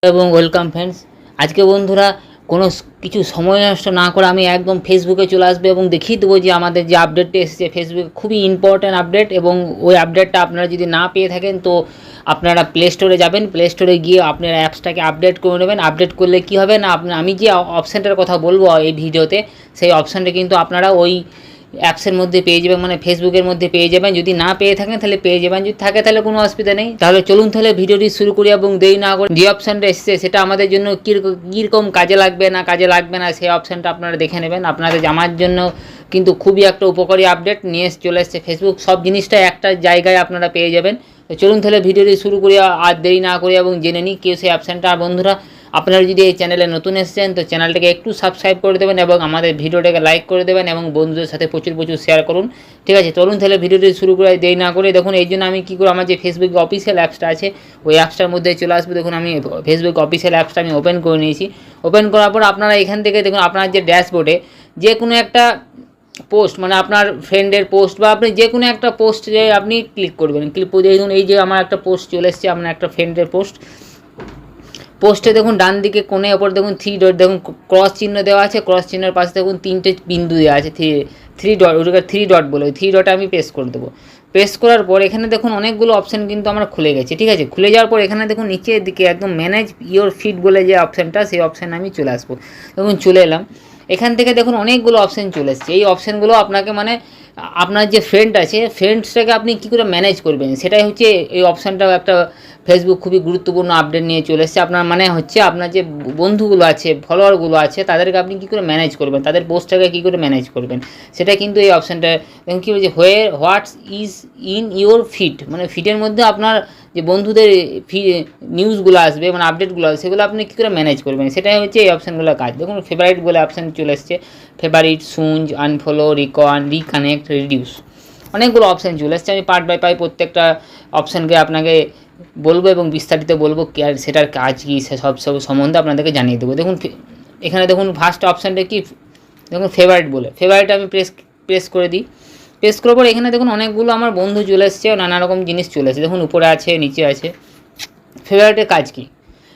এবং welcome friends. আজকে বন্ধুরা কোনো কিছু সময় নষ্ট না করে আমি একদম ফেসবুকে চলে আসবে এবং দেখিয়ে দেবো যে আমাদের যে আপডেটটা এসেছে ফেসবুকে খুবই ইম্পর্ট্যান্ট আপডেট। এবং ওই আপডেটটা আপনারা যদি না পেয়ে থাকেন তো আপনারা প্লে স্টোরে যাবেন, প্লে স্টোরে গিয়ে আপনার অ্যাপসটাকে আপডেট করে নেবেন। আপডেট করলে কী হবে না, আমি যে অপশানটার কথা বলবো এই ভিডিওতে, সেই অপশানটা কিন্তু আপনারা ওই অ্যাপসের মধ্যে পেয়ে যাবেন, মানে ফেসবুকের মধ্যে পেয়ে যাবেন। যদি না পেয়ে থাকেন তাহলে পেয়ে যাবেন, যদি থাকে তাহলে কোনো অসুবিধা নেই। তাহলে চলুন তাহলে ভিডিওটি শুরু করি এবং দেরি না করে যে অপশানটা এসেছে সেটা আমাদের জন্য কীরকম কাজে লাগবে না সেই অপশানটা আপনারা দেখে নেবেন। আপনাদের আমার জন্য কিন্তু খুবই একটা উপকারী আপডেট নিয়ে চলে এসেছে ফেসবুক। সব জিনিসটা একটা জায়গায় আপনারা পেয়ে যাবেন। তো চলুন তাহলে ভিডিওটি শুরু করি আর দেরি না করি এবং জেনে নিই কেউ সেই অপশানটা। আর বন্ধুরা, আপনারা যদি এই চ্যানেলে নতুন এসেছেন তো চ্যানেলটাকে একটু সাবস্ক্রাইব করে দেবেন এবং আমাদের ভিডিওটাকে লাইক করে দেবেন এবং বন্ধুদের সাথে প্রচুর শেয়ার করুন। ঠিক আছে, চলুন তাহলে ভিডিওটি শুরু করে দেরি না করে। দেখুন এই জন্য আমি কী করে, আমার যে ফেসবুক অফিসিয়াল অ্যাপসটা আছে ওই অ্যাপসটার মধ্যে চলে আসবে। দেখুন আমি ফেসবুক অফিসিয়াল অ্যাপসটা আমি ওপেন করে নিয়েছি। ওপেন করার পর আপনারা এখান থেকে দেখুন আপনার যে ড্যাশবোর্ডে যে কোনো একটা পোস্ট, মানে আপনার ফ্রেন্ডের পোস্ট বা আপনি যে কোনো একটা পোস্টে আপনি ক্লিক করবেন। ক্লিক করে দেখুন এই যে আমার একটা পোস্ট চলে এসেছে, আপনার একটা ফ্রেন্ডের পোস্টে দেখুন ডান দিকে কোণে ওপর দেখুন 3 ডট, দেখুন ক্রস চিহ্ন দেওয়া আছে। ক্রস চিহ্নের পাশে দেখুন 3টে বিন্দু দেওয়া আছে, 3 ডট, ওটাকে 3 ডট বলে, ওই 3 ডটে আমি প্রেস করে দেবো। প্রেস করার পর এখানে দেখুন অনেকগুলো অপশান কিন্তু আমার খুলে গেছে। ঠিক আছে, খুলে যাওয়ার পর এখানে দেখুন নিচের দিকে একদম ম্যানেজ ইওর ফিড বলে যে অপশানটা, সেই অপশানে আমি চলে আসবো। দেখুন চলে এলাম। এখান থেকে দেখুন অনেকগুলো অপশান চলে এসছে। এই অপশানগুলো আপনাকে, মানে আপনার যে ফ্রেন্ড আছে ফ্রেন্ডসটাকে আপনি কী করে ম্যানেজ করবেন সেটাই হচ্ছে এই অপশানটাও একটা ফেসবুক খুবই গুরুত্বপূর্ণ আপডেট নিয়ে চলে এসেছে। আপনার মানে হচ্ছে আপনার যে বন্ধুগুলো আছে, ফলোয়ারগুলো আছে, তাদেরকে আপনি কী করে ম্যানেজ করবেন, তাদের পোস্টটাকে কী করে ম্যানেজ করবেন সেটা কিন্তু এই অপশানটা। দেখুন কী বলছে, হোয়াটস ইজ ইন ইওর ফিড, মানে ফিডের মধ্যে আপনার যে বন্ধুদের নিউজগুলো আসবে, মানে আপডেটগুলো আসবে, সেগুলো আপনি কী করে ম্যানেজ করবেন সেটাই হচ্ছে এই অপশানগুলোর কাজ। দেখুন ফেভারিট বলে অপশান চলে এসছে, ফেভারিট, সুঞ্জ, আনফলো, রিকানেক্ট, রিডিউস, অনেকগুলো অপশান চলে এসছে। আমি পার্ট বাই পার্ট প্রত্যেকটা অপশানকে আপনাকে বলবো এবং বিস্তারিত বলবো আর সেটার কাজ কী সব সম্বন্ধে আপনাদেরকে জানিয়ে দেবো। দেখুন এখানে দেখুন ফার্স্ট অপশানটা কি, দেখুন ফেভারিট বলে, ফেভারিট আমি প্রেস করে দিই। প্রেস করার পর এখানে দেখুন অনেকগুলো আমার বন্ধু চলে এসছে, নানা রকম জিনিস চলে এসেছে। দেখুন উপরে আছে, নিচে আছে। ফেভারিটের কাজ কী,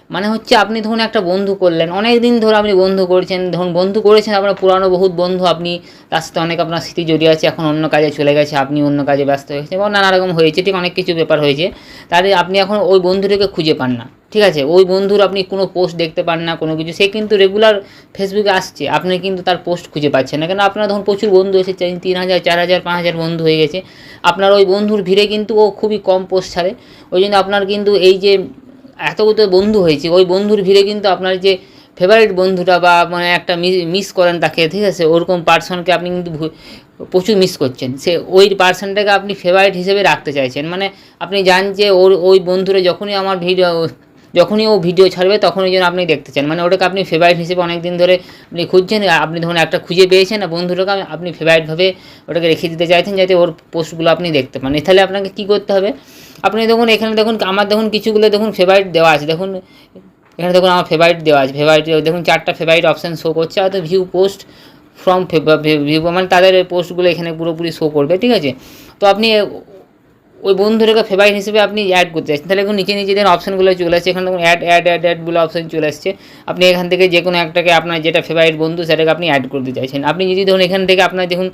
মানে হচ্ছে আপনি ধরুন একটা বন্ধু করলেন, অনেক দিন ধরে আপনি বন্ধু করেছেন, ধরুন বন্ধু করেছেন আপনার পুরানো বহুত বন্ধু, আপনি তার সাথে অনেক আপনার স্মৃতি জড়িয়ে আছে, এখন অন্য কাজে চলে গেছে, আপনি অন্য কাজে ব্যস্ত হয়েছে এবং নানা রকম হয়েছে, ঠিক অনেক কিছু ব্যাপার হয়েছে। তাহলে আপনি এখন ওই বন্ধুটাকে খুঁজে পান না। ঠিক আছে, ওই বন্ধুর আপনি কোনো পোস্ট দেখতে পান না, কোনো কিছু, সে কিন্তু রেগুলার ফেসবুকে আসছে, আপনি কিন্তু তার পোস্ট খুঁজে পাচ্ছেন না। কেন, আপনার ধরুন প্রচুর বন্ধু এসেছে, 3,000, 4,000, 5,000 বন্ধু হয়ে গেছে। আপনার ওই বন্ধুর ভিড়ে কিন্তু ও খুবই কম পোস্ট ছাড়ে। ওই জন্য আপনার কিন্তু এই যে এতগুলো বন্ধু হয়েছে, ওই বন্ধুর ভিড়ে কিন্তু আপনার যে ফেভারিট বন্ধুটা বা মানে একটা মিস করেন তাকে, ঠিক আছে, ওরকম পার্সনকে আপনি কিন্তু প্রচুর মিস করছেন। সে ওই পার্সনটাকে আপনি ফেভারিট হিসেবে রাখতে চাইছেন, মানে আপনি জানেন যে ওই বন্ধুরা যখনই ও ভিডিও ছাড়বে তখনই যেন আপনি দেখতে চান, মানে ওটাকে আপনি ফেভারিট হিসেবে অনেক দিন ধরে আপনি খুঁজছেন। আপনি ধরুন একটা খুঁজে পেয়েছেন না বন্ধুটাকে, আপনি ফেভারিটভাবে ওটাকে রেখে দিতে চাইছেন যাতে ওর পোস্টগুলো আপনি দেখতে পান। তাহলে আপনাকে কী করতে হবে, আপনি দেখুন এখানে দেখুন আমার দেখুন কিছুগুলো দেখুন ফেভারিট দেওয়া আছে। দেখুন এখানে দেখুন আমার ফেভারিট দেওয়া আছে, ফেভারিট দেখুন 4টা ফেভারিট অপশান শো করছে। আর ভিউ পোস্ট ফ্রম ভিউ, মানে তাদের পোস্টগুলো এখানে পুরোপুরি শো করবে। ঠিক আছে, তো আপনি ওই বন্ধুটাকে ফেভারিট হিসেবে আপনি অ্যাড করতে চাইছেন, তাহলে এখন নিচে দেন অপশানগুলো চলে আসছে। এখানে দেখুন অ্যাড বলে অপশান চলে আসছে। আপনি এখান থেকে যে কোনো একটাকে আপনার যেটা ফেভারিট বন্ধু সেটাকে আপনি অ্যাড করতে চাইছেন। আপনি যদি ধরুন এখান থেকে আপনার দেখুন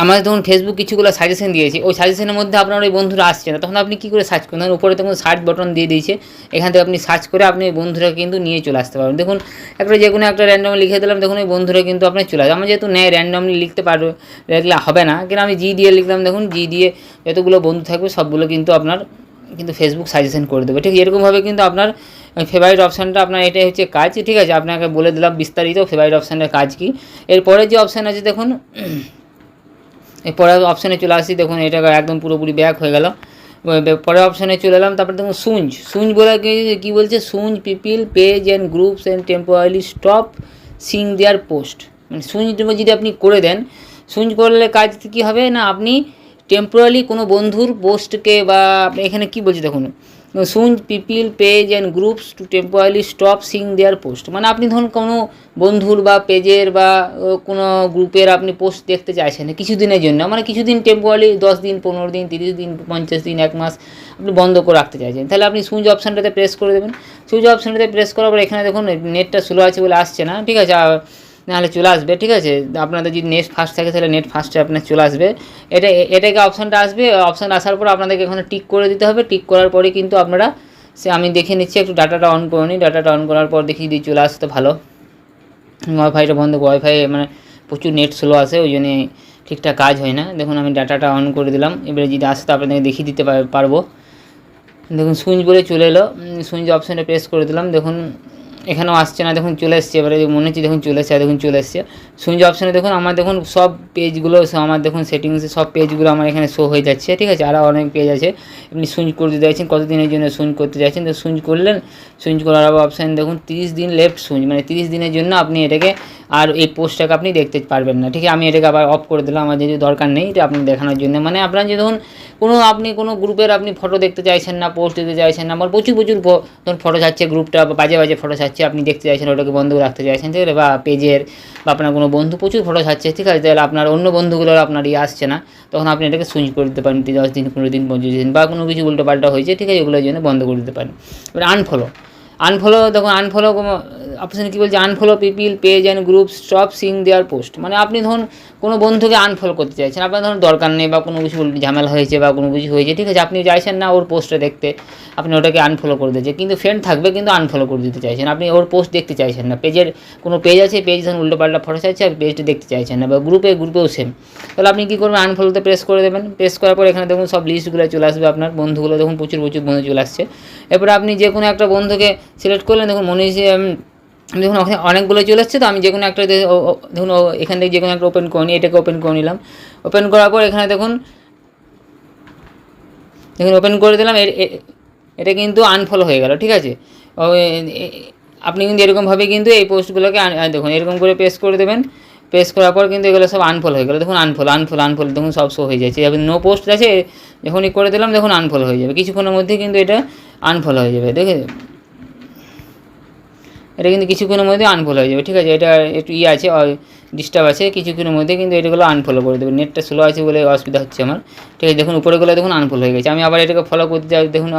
আমাদের ধরুন ফেসবুক কিছুগুলো সাজেশন দিয়েছে, ওই সাজেশনের মধ্যে আপনার ওই বন্ধুরা আসছে না, তখন আপনি কী করে সার্চ করবেন, উপরে দেখুন সার্চ বাটন দিয়ে দিয়েছে, এখান থেকে আপনি সার্চ করে আপনি ওই বন্ধুরা কিন্তু নিয়ে চলে আসতে পারবেন। দেখুন যে কোনো একটা র্যান্ডমলি লিখে দিলাম, দেখুন ওই বন্ধুরা কিন্তু আপনার চলে আসবে। আমার যেহেতু নেয় র্যান্ডমলি লিখতে পারবে, লিখলে হবে না, কিন্তু আমি জি দিয়ে লিখলাম। দেখুন জি দিয়ে যতগুলো বন্ধু থাকবে সবগুলো কিন্তু আপনার কিন্তু ফেসবুক সাজেশন করে দেবে। ঠিক এরকমভাবে কিন্তু আপনার ফেভারিট অপশানটা, আপনার এটাই হচ্ছে কাজ। ঠিক আছে, আপনাকে বলে দিলাম বিস্তারিত ফেভারিট অপশানের কাজ কী। এরপরে যে অপশান আছে দেখুন, এই পরের অপশানে চলে আসি। দেখুন এটা একদম পুরোপুরি ব্যাক হয়ে গেল, পরের অপশানে চলে এলাম। তারপরে দেখুন সুঞ্জ বলে কী বলছে, some people page and groups and temporary stop Singh their post, মানে সুঞ্জ যদি আপনি করে দেন, সুঞ্জ করলে কাজ কী হবে না, আপনি টেম্পোরারি কোনো বন্ধুর পোস্টকে বা এখানে কী বলছে দেখুন, some people page and groups to temporary stop Singh their post, মানে আপনি ধরুন কোনো বন্ধুর বা পেজের বা কোনো গ্রুপের আপনি পোস্ট দেখতে চাইছেন না কিছুদিনের জন্য, মানে কিছুদিন টেম্পোরারি 10 দিন 15 দিন 30 দিন 50 দিন 1 মাস আপনি বন্ধ করে রাখতে চাইছেন, তাহলে আপনি সুইচ অপশানটাতে প্রেস করে দেবেন। সুইচ অপশানটাতে প্রেস করার পর এখানে দেখুন নেটটা স্লো আছে বলে আসছে না, ঠিক আছে, নাহলে চলে আসবে, ঠিক আছে। আপনাদের যদি নেট ফাস্ট থাকে তাহলে নেট ফাস্টে আপনার চলে আসবে, এটাকে অপশানটা আসবে। অপশান আসার পর আপনাদেরকে এখানে টিক করে দিতে হবে। টিক করার পরে কিন্তু আপনারা আমি দেখে নিচ্ছি, একটু ডাটাটা অন করে নিই। ডাটাটা অন করার পর দেখি যদি চলে আসতে ভালো। ওয়াইফাইটা বন্ধ, ওয়াইফাই মানে প্রচুর নেট স্লো আসে, ওই জন্যে ঠিকঠাক কাজ হয় না। দেখুন আমি ডাটাটা অন করে দিলাম, এবারে যদি আসতে আপনাদেরকে দেখিয়ে দিতে পারবো। দেখুন সুইচ বলে চলে এলো, সুইচ অপশানে প্রেস করে দিলাম। দেখুন এখানেও আসছে না, দেখুন চলে এসছে, এবারে মনে হচ্ছে দেখুন চলে এসছে, দেখুন চলে এসছে সুইচ অপশানে। দেখুন আমার দেখুন সব পেজগুলো আমার দেখুন সেটিংসে সব পেজগুলো আমার এখানে শো হয়ে যাচ্ছে, ঠিক আছে। আরও অনেক পেজ আছে, আপনি সুইচ করে দিতে চাইছেন, কতদিনের জন্য সুইচ করতে চাইছেন, তো সুইচ করলেন। সুইচ করার অপশান দেখুন 30 দিন লেফট সুইচ, মানে 30 দিনের জন্য আপনি এটাকে আর এই পোস্টটাকে আপনি দেখতে পারবেন না, ঠিক আছে। আমি এটাকে আবার অফ করে দিলাম, আমার যেহেতু দরকার নেই এটা আপনি দেখানোর জন্য। মানে আপনার যে ধরুন আপনি কোনো গ্রুপের আপনি ফটো দেখতে চাইছেন না, পোস্ট দিতে চাইছেন না, আমার প্রচুর ধরুন ফটো ছাড়ছে গ্রুপটা, বাজে বাজে ফটো ছাড়ছে, আপনি দেখতে চাইছেন, ওটাকে বন্ধ করে রাখতে চাইছেন, ঠিক আছে, বা পেজের বা আপনার কোনো বন্ধু প্রচুর ফটো ছাড়ছে, ঠিক আছে, তাহলে আপনার অন্য বন্ধুগুলোর আপনার আসছে না, তখন আপনি এটাকে সুইচ করে দিতে পারেন 10 দিন 15 দিন 25 দিন বা কোনো কিছু উল্টো পাল্টা হয়েছে, ঠিক আছে, এগুলোর জন্য বন্ধ করে দিতে পারেন। এবার আনফলো দেখুন আনফলো অপশানে কী বলছে, unfollow people page and group stop Singh their post, মানে আপনি ধরুন কোনো বন্ধুকে আনফলো করতে চাইছেন, আপনার ধরুন দরকার নেই বা কোনো কিছু ঝামেলা হয়েছে বা কোনো কিছু হয়েছে, ঠিক আছে, আপনি চাইছেন না ওর পোস্টটা দেখতে, আপনি ওটাকে আনফলো করে দিয়েছে, কিন্তু ফ্রেন্ড থাকবে কিন্তু আনফলো করে দিতে চাইছেন, আপনি ওর পোস্ট দেখতে চাইছেন না। পেজের কোনো পেজ আছে, পেজ ধরুন উল্টোপাল্টা ফটো চাইছে, আপনি পেজটা দেখতে চাইছেন না, বা গ্রুপেও সেম, তাহলে আপনি কী করবেন, আনফলোতে প্রেস করে দেবেন। প্রেস করার পর এখানে দেখুন সব লিস্টগুলো চলে আসবে, আপনার বন্ধুগুলো দেখুন প্রচুর বন্ধু চলে আসছে। এরপরে আপনি যে কোনো একটা বন্ধুকে সিলেক্ট করলেন, দেখুন মনে হচ্ছে দেখুন ওখানে অনেকগুলো চলে এসছে, তো আমি যে কোনো একটা দেখুন এখান থেকে যে কোনো একটা ওপেন করে নিই, এটাকে ওপেন করে নিলাম। ওপেন করার পর এখানে দেখুন ওপেন করে দিলাম, এটা কিন্তু আনফলো হয়ে গেল, ঠিক আছে। আপনি কিন্তু এরকমভাবে কিন্তু এই পোস্টগুলোকে দেখুন এরকম করে প্রেস করে দেবেন। প্রেস করার পর কিন্তু এগুলো সব আনফলো হয়ে গেলো, দেখুন আনফলো দেখুন সব শো হয়ে যাচ্ছে। আপনি নো পোস্ট আছে যখনই করে দিলাম দেখুন আনফলো হয়ে যাবে, কিছুক্ষণের মধ্যে কিন্তু এটা আনফলো হয়ে যাবে, দেখে এটা কিন্তু কিছুক্ষণের মধ্যে আনফলো হয়ে যাবে, ঠিক আছে। এটা একটু আছে ডিস্টার্ব আছে, কিছুক্ষণের মধ্যে কিন্তু এটাগুলো আনফলো করে দেবে, নেটটা স্লো আছে বলে অসুবিধা হচ্ছে আমার, ঠিক আছে। দেখুন উপরেগুলো দেখুন আনফলো হয়ে গেছে, আমি আবার এটাকে ফলো করতে যাই, দেখুন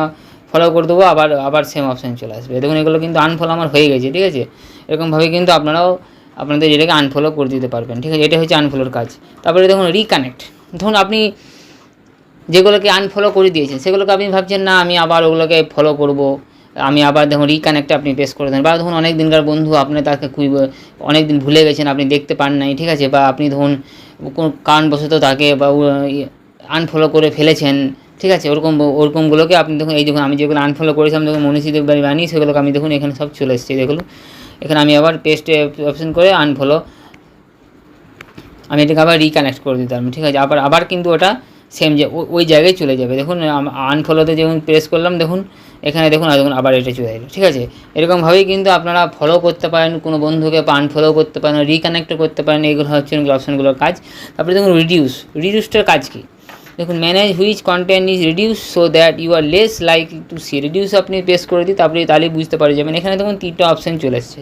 ফলো করে দেবো, আবার সেম অপশান চলে আসবে, দেখুন এগুলো কিন্তু আনফলো আমার হয়ে গেছে, ঠিক আছে। এরকমভাবে কিন্তু আপনারাও আপনাদের এটাকে আনফলো করে দিতে পারবেন, ঠিক আছে। এটা হচ্ছে আনফলোর কাজ। তারপরে দেখুন রিকানেক্ট, ধরুন আপনি যেগুলোকে আনফলো করে দিয়েছেন সেগুলোকে আপনি ভাবছেন না আমি আবার ওগুলোকে ফলো করব, আমি আবার দেখুন রিকানেক্টে আপনি প্রেস করে দেন, বা ধরুন অনেক দিনকার বন্ধু আপনি তাকে অনেক দিন ভুলে গেছেন, আপনি দেখতে পান নাই, ঠিক আছে, বা আপনি ধরুন কোনো কারণবশত তাকে বা আনফলো করে ফেলেছেন, ঠিক আছে, ওরকমগুলোকে আপনি দেখুন এই দেখুন আমি যেগুলো আনফলো করেছিলাম দেখুন মনীষীদের বানিয়ে সেগুলোকে আমি দেখুন এখানে সব চলে এসেছে, দেখুন এখানে আমি আবার পেস্টে অপশন করে আনফলো আমি এটাকে আবার রিকানেক্ট করে দিতাম, ঠিক আছে। আবার কিন্তু ওটা সেম যে ওই জায়গায় চলে যাবে, দেখুন আনফলোতে যখন প্রেস করলাম দেখুন এখানে দেখুন আবার এটা চলে এলো, ঠিক আছে। এরকমভাবেই কিন্তু আপনারা ফলো করতে পারেন কোনো বন্ধুকে, বা আনফলো করতে পারেন, রিকানেক্টও করতে পারেন, এইগুলো হচ্ছে অপশানগুলোর কাজ। তারপরে দেখুন রিডিউসটার কাজ কী, দেখুন manage which content is reduce so that you are less likely to see, reduce আপনি প্রেস করে দিই, তাহলেই বুঝতে পারে যাবেন। এখানে দেখুন 3টা অপশান চলে এসছে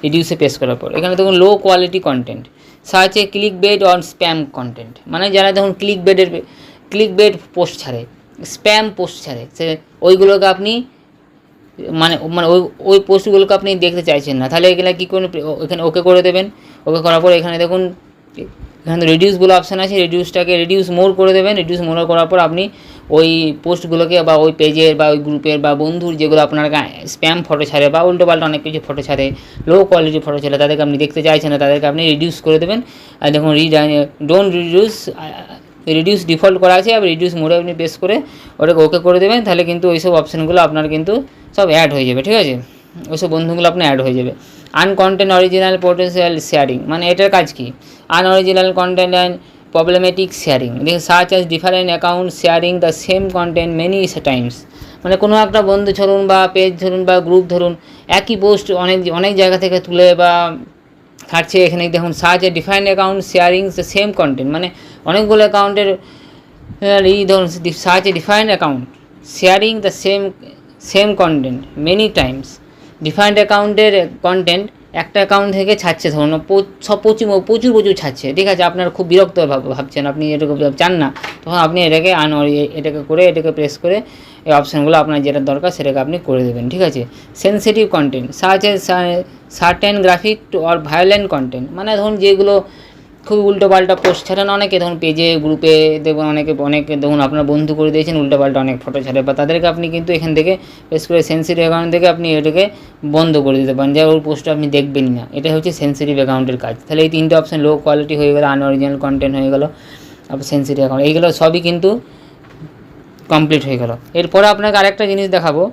রিডিউসে প্রেস করার পর। এখানে দেখুন লো কোয়ালিটি কন্টেন্ট, সার্চে clickbait on spam content, মানে যারা দেখুন ক্লিক বেড পোস্ট ছাড়ে, স্প্যাম পোস্ট ছাড়ে, ওইগুলোকে আপনি মানে ওই পোস্টগুলোকে আপনি দেখতে চাইছেন না, তাহলে এগুলো কী করুন, এখানে ওকে করে দেবেন। ওকে করার পর এখানে দেখুন এখানে রিডিউস বলে অপশান আছে, রিডিউস মোর করে দেবেন। রিডিউস মোর করার পর আপনি ওই পোস্টগুলোকে বা ওই পেজের বা ওই গ্রুপের বা বন্ধুর যেগুলো আপনার স্প্যাম ফটো ছাড়ে বা উল্টোপাল্টা অনেক কিছু ফটো ছাড়ে, লো কোয়ালিটি ফটো ছাড়ে, তাদেরকে আপনি দেখতে চাইছেন না, তাদেরকে আপনি রিডিউস করে দেবেন। আর দেখুন ডোন্ট রিডিউস ডিফল্ট করা আছে, আবার রিডিউস মোডে আপনি প্রেস করে ওটাকে ওকে করে দেবেন, তাহলে কিন্তু ওইসব অপশানগুলো আপনার কিন্তু সব অ্যাড হয়ে যাবে, ঠিক আছে। ওইসব বন্ধুগুলো আপনার অ্যাড হয়ে যাবে। আনকন্টেন্ট অরিজিনাল পোটেনশিয়াল শেয়ারিং, মানে এটার কাজ কি, unoriginal content and problematic sharing, দেখুন search as different account sharing the same content many times, মানে কোনো একটা বন্ধু ধরুন বা পেজ ধরুন বা গ্রুপ ধরুন একই পোস্ট অনেক জায়গা থেকে তুলে বা ছাড়ছে, এখানে দেখুন search a different account sharing the same content, মানে অনেকগুলো অ্যাকাউন্টের ধরুন search a different account sharing the same content many Times, different অ্যাকাউন্টের কন্টেন্ট একটা অ্যাকাউন্ট থেকে ছাড়ছে, ধরুন প্রচুর ছাড়ছে, ঠিক আছে, আপনার খুব বিরক্ত ভাবছেন, আপনি এটাকে চান না, তখন আপনি এটাকে এটাকে প্রেস করে এই অপশানগুলো আপনার যেটা দরকার সেটাকে আপনি করে দেবেন, ঠিক আছে। Sensitive content search certain graphic or violent content, মানে ধরুন যেগুলো খুব উল্টোপাল্টা পোস্ট ছাড়েন অনেকে, ধরুন পেজে গ্রুপে দেখবেন অনেকে দেখুন আপনার বন্ধু করে দিয়েছেন, উল্টোপাল্টা অনেক ফটো ছাড়ে, বা তাদেরকে আপনি কিন্তু এখান থেকে প্রেস করে সেন্সিটিভ অ্যাকাউন্ট থেকে আপনি এটাকে বন্ধ করে দিতে পারেন, যে ওর পোস্টটা আপনি দেখবেনই না। এটা হচ্ছে সেন্সিটিভ অ্যাকাউন্টের কাজ। তাহলে এই তিনটে অপশান, লো কোয়ালিটি হয়ে গেলো, আনঅরিজিনাল কন্টেন্ট হয়ে গেলো, তারপর সেন্সিটিভ অ্যাকাউন্ট, এইগুলো সবই কিন্তু কমপ্লিট হয়ে গেল। এরপরে আপনাকে আরেকটা জিনিস দেখাবো।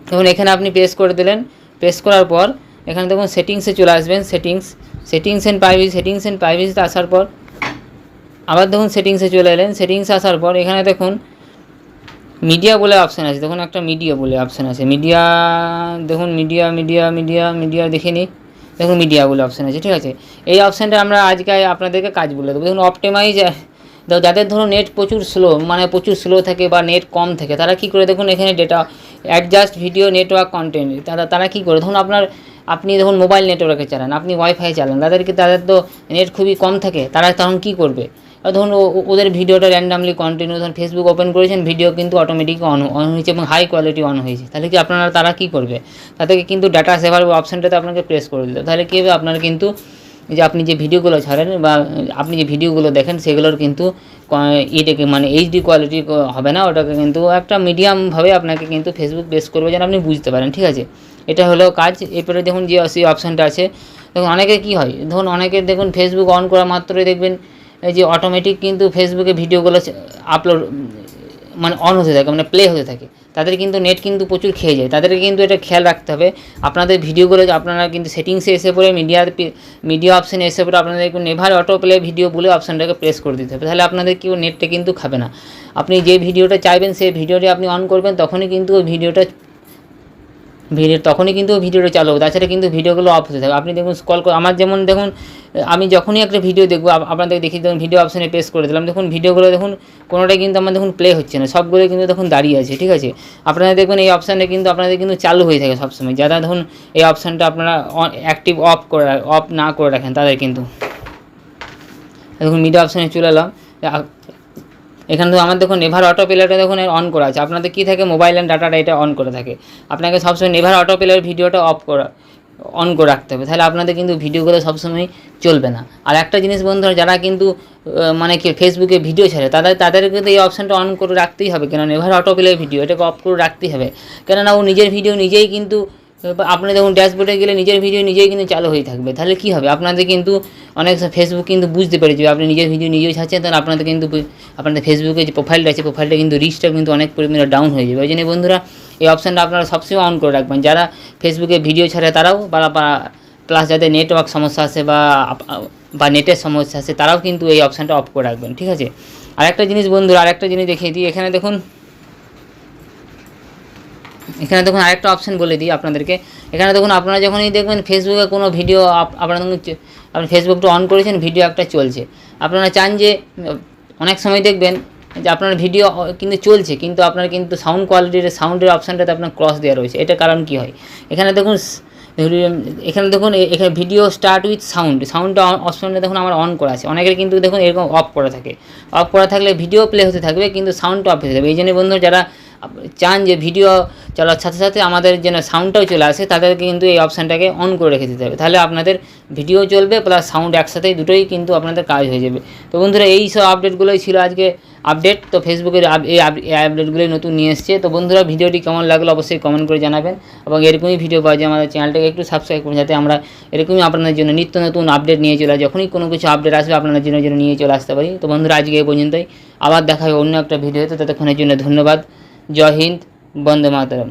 দেখুন এখানে আপনি প্রেস করে দিলেন, প্রেস করার পর এখানে দেখুন সেটিংসে চলে আসবেন, সেটিংস অ্যান্ড প্রাইভেসিতে আসার পর আবার দেখুন সেটিংসে চলে এলেন, সেটিংসে আসার পর এখানে দেখুন মিডিয়া বলে অপশান আছে, দেখুন একটা মিডিয়া বলে অপশান আছে, মিডিয়া দেখুন মিডিয়া দেখে নিই, দেখুন মিডিয়া বলে অপশান আছে, ঠিক আছে। এই অপশানটা আমরা আজকে আপনাদেরকে কাজ বলে দেবো। দেখুন অপটিমাইজ, যাদের ধরুন নেট প্রচুর স্লো থাকে বা নেট কম থাকে, তারা কী করে, দেখুন এখানে data adjust video network content, তারা কী করে, ধরুন আপনি দেখুন মোবাইল নেটওয়ার্কে চালান, আপনি ওয়াইফাই চালান, তাদের তো নেট খুবই কম থাকে, তারা তখন কী করবে, ধরুন ওদের ভিডিওটা র্যান্ডামলি কন্টিনিউ, ধরুন ফেসবুক ওপেন করেছেন, ভিডিও কিন্তু অটোমেটিক অন হয়েছে এবং হাই কোয়ালিটি অন হয়েছে, তাহলে কি তারা কী করবে, তাদেরকে কিন্তু ডাটা সেভার অপশানটাতে আপনাকে প্রেস করে দিতে, তাহলে কী হবে, আপনার কিন্তু যে আপনি যে ভিডিওগুলো ছাড়েন বা আপনি যে ভিডিওগুলো দেখেন সেগুলোর কিন্তু এটাকে মানে এইচডি কোয়ালিটি হবে না, ওটাকে কিন্তু একটা মিডিয়ামভাবে আপনাকে কিন্তু ফেসবুক প্রেস করবে যেন আপনি বুঝতে পারেন, ঠিক আছে। এটা হলো কাজ। এরপরে দেখুন যে সেই অপশানটা আছে, দেখুন অনেকে কী হয়, ধরুন অনেকে দেখুন ফেসবুক অন করা মাত্রই দেখবেন যে অটোমেটিক কিন্তু ফেসবুকে ভিডিওগুলো আপলোড মানে অন হতে থাকে, মানে প্লে হতে থাকে, তাদের কিন্তু নেট কিন্তু প্রচুর খেয়ে যায়, তাদেরকে কিন্তু এটা খেয়াল রাখতে হবে। আপনাদের ভিডিওগুলো আপনারা কিন্তু সেটিংসে এসে পড়ে মিডিয়া অপশানে এসে পড়ে আপনাদের নেভার অটো প্লে ভিডিও বলে অপশানটাকে প্রেস করে দিতে হবে, তাহলে আপনাদের কেউ নেটটা কিন্তু খাবে না। আপনি যে ভিডিওটা চাইবেন সেই ভিডিওটি আপনি অন করবেন, তখনই কিন্তু ওই ভিডিওটা চালু হবে, তাছাড়া কিন্তু ভিডিওগুলো অফ হতে থাকে। আপনি দেখুন স্ক্রল করে, আমার যেমন দেখুন আমি যখনই একটা ভিডিও দেখবো আপনাদের দেখি, দেখুন ভিডিও অপশানে প্রেস করে দিলাম, দেখুন ভিডিওগুলো দেখুন কোনোটাই কিন্তু আমার দেখুন প্লে হচ্ছে না, সবগুলো কিন্তু দেখুন দাঁড়িয়ে আছে, ঠিক আছে। আপনারা দেখুন এই অপশানে কিন্তু আপনাদের কিন্তু চালু হয়ে থাকে সবসময়, যারা ধরুন এই অপশানটা আপনারা অ্যাক্টিভ অফ না করে রাখেন তাদের কিন্তু। দেখুন মিডিয়া অপশানে চলে এলাম, এখানে তো আমার দেখুন নেভার অটো প্লেটা দেখুন অন করা আছে, আপনাদের কী থাকে মোবাইল অ্যান্ড ডাটাটা এটা অন করে থাকে, আপনাকে সবসময় নেভার অটো প্লের ভিডিওটা অন করে রাখতে হবে, তাহলে আপনাদের কিন্তু ভিডিওগুলো সবসময় চলবে না। আর একটা জিনিস বন্ধুরা, যারা কিন্তু মানে কি ফেসবুকে ভিডিও ছাড়ে তাদেরকে কিন্তু এই অপশানটা অন করে রাখতেই হবে, কেন নেভার অটো প্লে ভিডিও এটাকে অফ করে রাখতেই হবে, কেননা ও নিজের ভিডিও নিজেই কিন্তু আপনি দেখুন ড্যাশবোর্ডে গেলে নিজের ভিডিও নিজেই কিন্তু চালু হয়ে থাকবে, তাহলে কী হবে, আপনাদের কিন্তু অনেক ফেসবুক কিন্তু বুঝতে পেরে যাবে আপনি নিজের ভিডিও নিজেই ছাড়ছেন, তাহলে আপনাদের কিন্তু আপনাদের ফেসবুকে যে প্রোফাইলটা আছে প্রোফাইলটা কিন্তু রিচটা কিন্তু অনেক পরিমাণে ডাউন হয়ে যাবে। ওই জন্য বন্ধুরা এই অপশানটা আপনারা সবসময় অন করে রাখবেন, যারা ফেসবুকে ভিডিও ছাড়ে তারাও বা প্লাস যাদের নেটওয়ার্ক সমস্যা আছে বা নেটের সমস্যা আছে তারাও কিন্তু এই অপশানটা অফ করে রাখবেন, ঠিক আছে। আরেকটা জিনিস বন্ধুরা, আরেকটা জিনিস দেখিয়ে দিই, এখানে দেখুন আরেকটা অপশান বলে দিই আপনাদেরকে। এখানে দেখুন আপনারা যখনই দেখবেন ফেসবুকে কোনো ভিডিও আপনারা আপনি ফেসবুকটা অন করেছেন, ভিডিও একটা চলছে, আপনারা চান যে অনেক সময় দেখবেন যে আপনার ভিডিও কিন্তু চলছে কিন্তু আপনার কিন্তু সাউন্ডের অপশানটাতে আপনার ক্রস দেওয়া রয়েছে, এটা কারণ কী হয়, এখানে দেখুন এখানে ভিডিও স্টার্ট উইথ সাউন্ডটা অপশনটা দেখুন আমার অন করা আছে, অনেকের কিন্তু দেখুন এরকম অফ করা থাকলে ভিডিও প্লে হতে থাকবে কিন্তু সাউন্ডটা অফ হয়ে যাবে। এই জন্য বন্ধু যারা চান যে ভিডিও চলার সাথে সাথে আমাদের যেন সাউন্ডটাও চলে আসে তাদেরকে কিন্তু এই অপশানটাকে অন করে রেখে দিতে হবে, তাহলে আপনাদের ভিডিও চলবে প্লাস সাউন্ড একসাথেই দুটোই কিন্তু আপনাদের কাজ হয়ে যাবে। তো বন্ধুরা এই সব আপডেটগুলোই ছিল আজকে আপডেট, তো ফেসবুকের এই আপডেটগুলোই নতুন নিয়ে এসছে। তো বন্ধুরা ভিডিওটি কেমন লাগলো অবশ্যই কমেন্ট করে জানাবেন এবং এরকমই ভিডিও পাওয়া যায় আমাদের চ্যানেলটাকে একটু সাবস্ক্রাইব করুন, যাতে আমরা এরকমই আপনাদের জন্য নিত্য নতুন আপডেট নিয়ে চলে যখনই কোনো কিছু আপডেট আসবে আপনাদের জন্য নিয়ে চলে আসতে পারি। তো বন্ধুরা আজকে এই পর্যন্তই, আবার দেখা হবে অন্য একটা ভিডিওতে, ততক্ষণের জন্য ধন্যবাদ। জয় হিন্দ, বন্দে মাতরম।